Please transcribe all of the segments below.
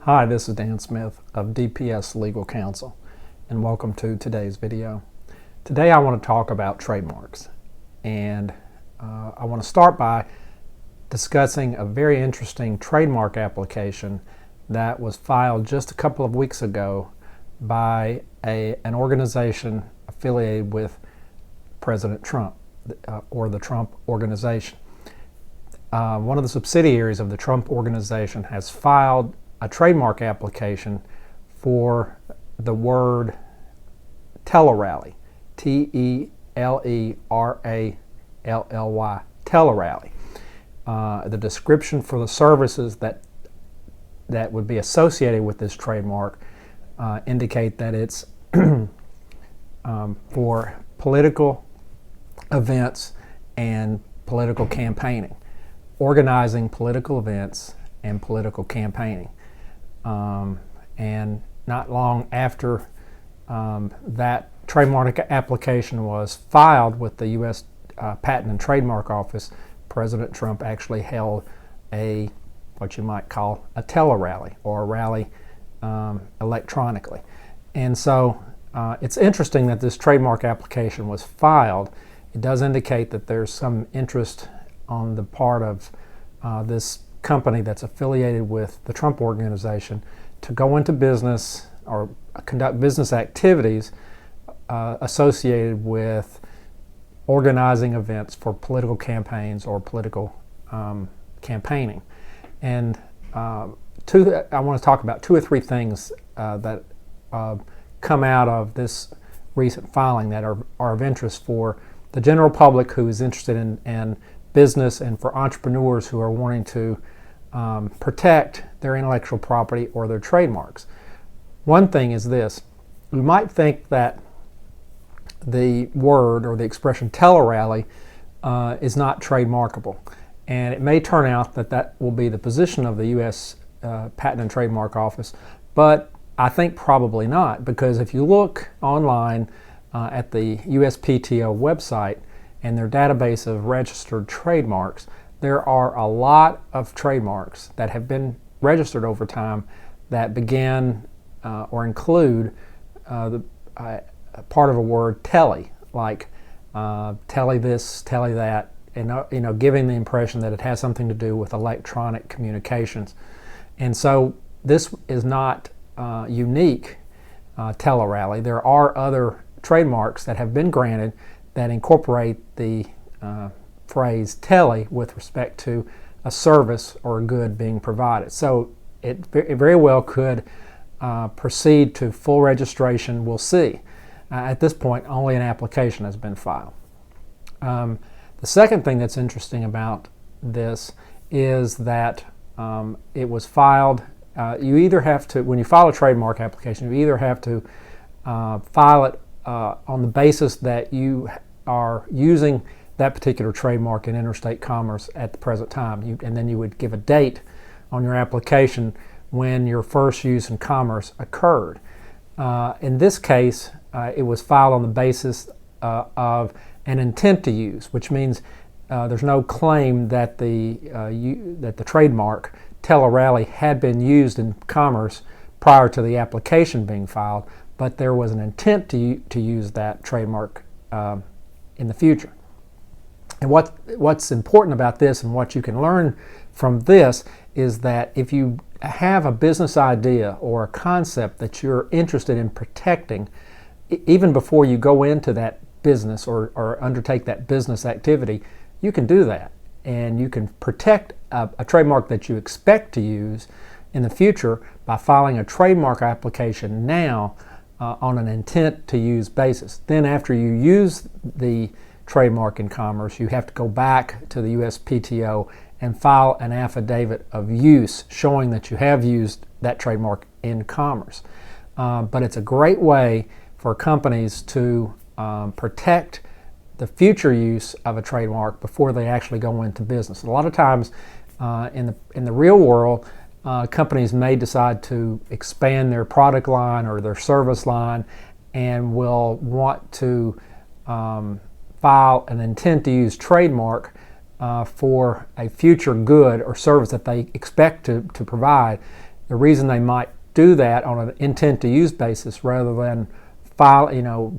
Hi, this is Dan Smith of DPS Legal Counsel, and welcome to today's video. Today I want to talk about trademarks, and I want to start by discussing a very interesting trademark application that was filed just a couple of weeks ago by an organization affiliated with President Trump, or the Trump Organization. One of the subsidiaries of the Trump Organization has filed a trademark application for the word Telerally, Telerally, Telerally. The description for the services that would be associated with this trademark indicate that it's for political events and political campaigning, organizing political events and political campaigning. And not long after that trademark application was filed with the U.S. Patent and Trademark Office, President Trump actually held what you might call a telerally, or a rally electronically. And so it's interesting that this trademark application was filed. It does indicate that there's some interest on the part of this company that's affiliated with the Trump Organization to go into business or conduct business activities associated with organizing events for political campaigns or political campaigning. And I want to talk about two or three things that come out of this recent filing that are of interest for the general public who is interested in business, and for entrepreneurs who are wanting to protect their intellectual property or their trademarks. One thing is this: you might think that the word or the expression Telerally is not trademarkable, and it may turn out that that will be the position of the U.S. Patent and Trademark Office, but I think probably not, because if you look online at the USPTO website and their database of registered trademarks, there are a lot of trademarks that have been registered over time that begin or include part of a word tele, like tele this, tele that, and giving the impression that it has something to do with electronic communications. And so this is not unique, Telerally. There are other trademarks that have been granted that incorporate the phrase tele with respect to a service or a good being provided. So it very well could proceed to full registration. We'll see. At this point, only an application has been filed. The second thing that's interesting about this is that it was filed. You either have to, when you file a trademark application, you either have to file it on the basis that you are using that particular trademark in interstate commerce at the present time, and then you would give a date on your application when your first use in commerce occurred. In this case, it was filed on the basis of an intent to use, which means there's no claim that the trademark Telerally had been used in commerce prior to the application being filed, but there was an intent to use that trademark in the future. And what's important about this, and what you can learn from this, is that if you have a business idea or a concept that you're interested in protecting, even before you go into that business or undertake that business activity, you can do that. And you can protect a trademark that you expect to use in the future by filing a trademark application now on an intent to use basis. Then after you use the trademark in commerce, you have to go back to the USPTO and file an affidavit of use showing that you have used that trademark in commerce. But it's a great way for companies to protect the future use of a trademark before they actually go into business. A lot of times in the real world, companies may decide to expand their product line or their service line and will want to file an intent to use trademark for a future good or service that they expect to provide. the reason they might do that on an intent to use basis rather than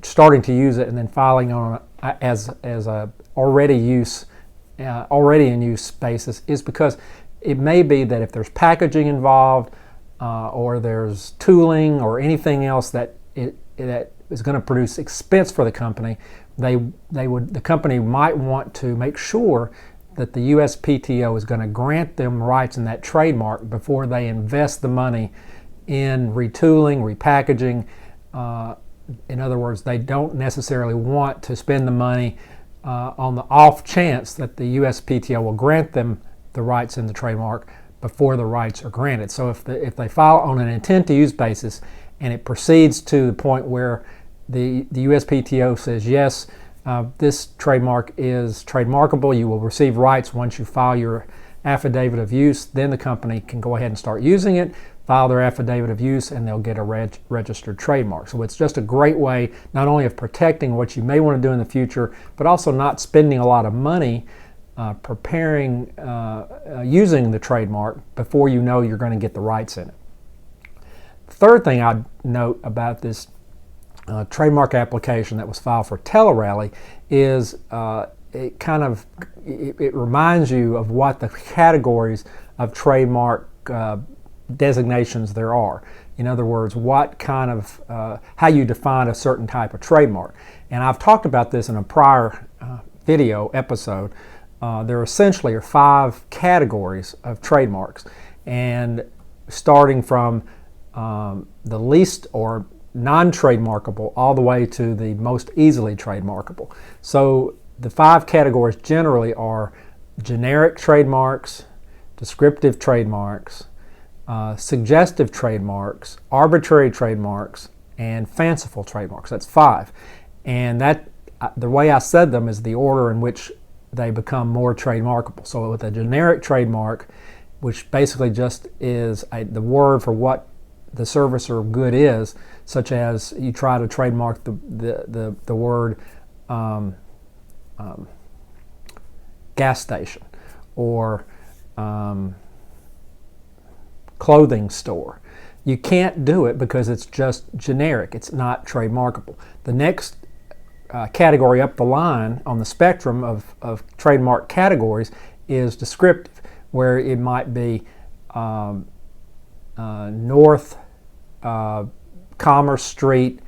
starting to use it and then filing on as a already in use basis is because it may be that if there's packaging involved or there's tooling or anything else that is going to produce expense for the company, the company might want to make sure that the USPTO is going to grant them rights in that trademark before they invest the money in retooling, repackaging. In other words, they don't necessarily want to spend the money on the off chance that the USPTO will grant them the rights in the trademark before the rights are granted. So if they file on an intent to use basis and it proceeds to the point where the USPTO says, yes, this trademark is trademarkable, you will receive rights once you file your affidavit of use, then the company can go ahead and start using it, file their affidavit of use, and they'll get a registered trademark. So it's just a great way not only of protecting what you may want to do in the future, but also not spending a lot of money preparing, using the trademark before you know you're going to get the rights in it. The third thing I'd note about this trademark application that was filed for Telerally is it reminds you of what the categories of trademark designations there are. In other words, what kind of how you define a certain type of trademark. And I've talked about this in a prior video episode. There essentially are 5 categories of trademarks, and starting from the least or non-trademarkable all the way to the most easily trademarkable. So the 5 categories generally are generic trademarks, descriptive trademarks, suggestive trademarks, arbitrary trademarks, and fanciful trademarks. That's 5. And that the way I said them is the order in which they become more trademarkable. So with a generic trademark, which basically just is the word for what the service or good is, such as you try to trademark the word gas station or clothing store. You can't do it because it's just generic. It's not trademarkable. The next category up the line on the spectrum of trademark categories is descriptive, where it might be North Commerce Street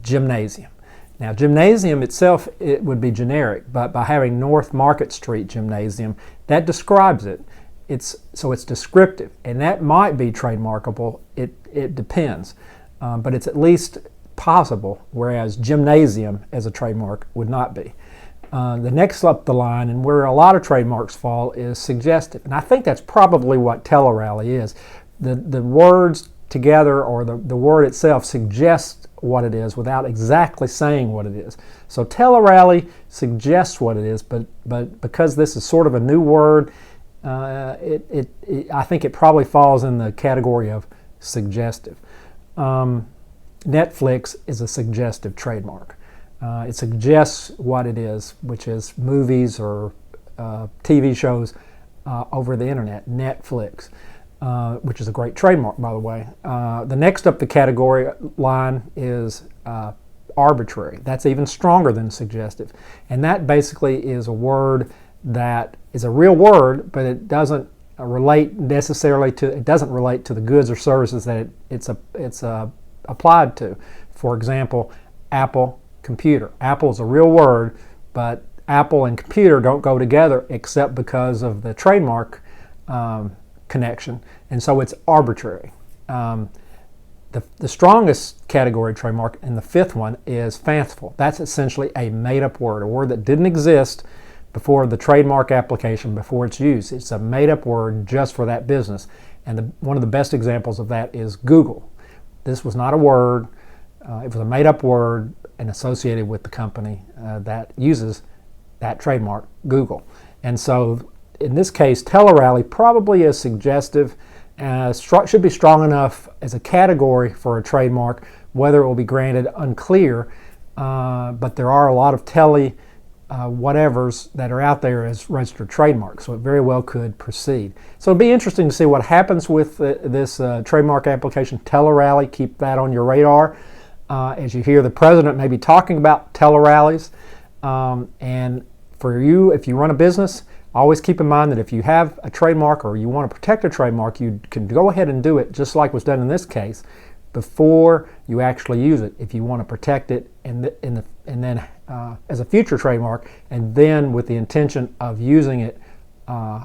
Gymnasium. Now, gymnasium itself, it would be generic, but by having North Market Street Gymnasium, that describes it. So it's descriptive, and that might be trademarkable. It depends, but it's at least possible, whereas gymnasium as a trademark would not be. The next up the line, and where a lot of trademarks fall, is suggestive, and I think that's probably what Telerally is. The words together, or the word itself, suggests what it is without exactly saying what it is. So Telerally suggests what it is, but because this is sort of a new word, I think it probably falls in the category of suggestive. Netflix is a suggestive trademark. It suggests what it is, which is movies or TV shows over the internet. Netflix, which is a great trademark, by the way. The next up the category line is arbitrary. That's even stronger than suggestive. And that basically is a word that is a real word, but it doesn't relate necessarily to the goods or services that it's applied to. For example, Apple computer. Apple is a real word, but Apple and computer don't go together except because of the trademark connection, and so it's arbitrary. The strongest category trademark, and the 5th one, is fanciful. That's essentially a made-up word, a word that didn't exist before the trademark application, before its use. It's a made-up word just for that business. And one of the best examples of that is Google. This was not a word. It was a made-up word and associated with the company that uses that trademark, Google. And so in this case, Telerally probably is suggestive, should be strong enough as a category for a trademark. Whether it will be granted, unclear, but there are a lot of whatevers that are out there as registered trademarks, so it very well could proceed. So it'll be interesting to see what happens with this trademark application, Telerally. Keep that on your radar as you hear the president maybe talking about Telerallies. And for you, if you run a business, always keep in mind that if you have a trademark or you want to protect a trademark, you can go ahead and do it just like was done in this case before you actually use it, if you want to protect it and then as a future trademark, and then with the intention of using it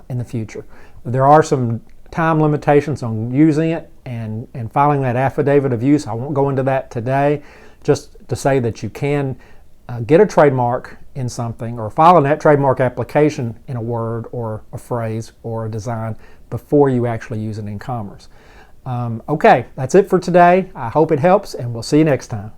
in the future. There are some time limitations on using it and filing that affidavit of use. I won't go into that today, just to say that you can get a trademark in something or file that trademark application in a word or a phrase or a design before you actually use it in commerce. Okay, that's it for today. I hope it helps, and we'll see you next time.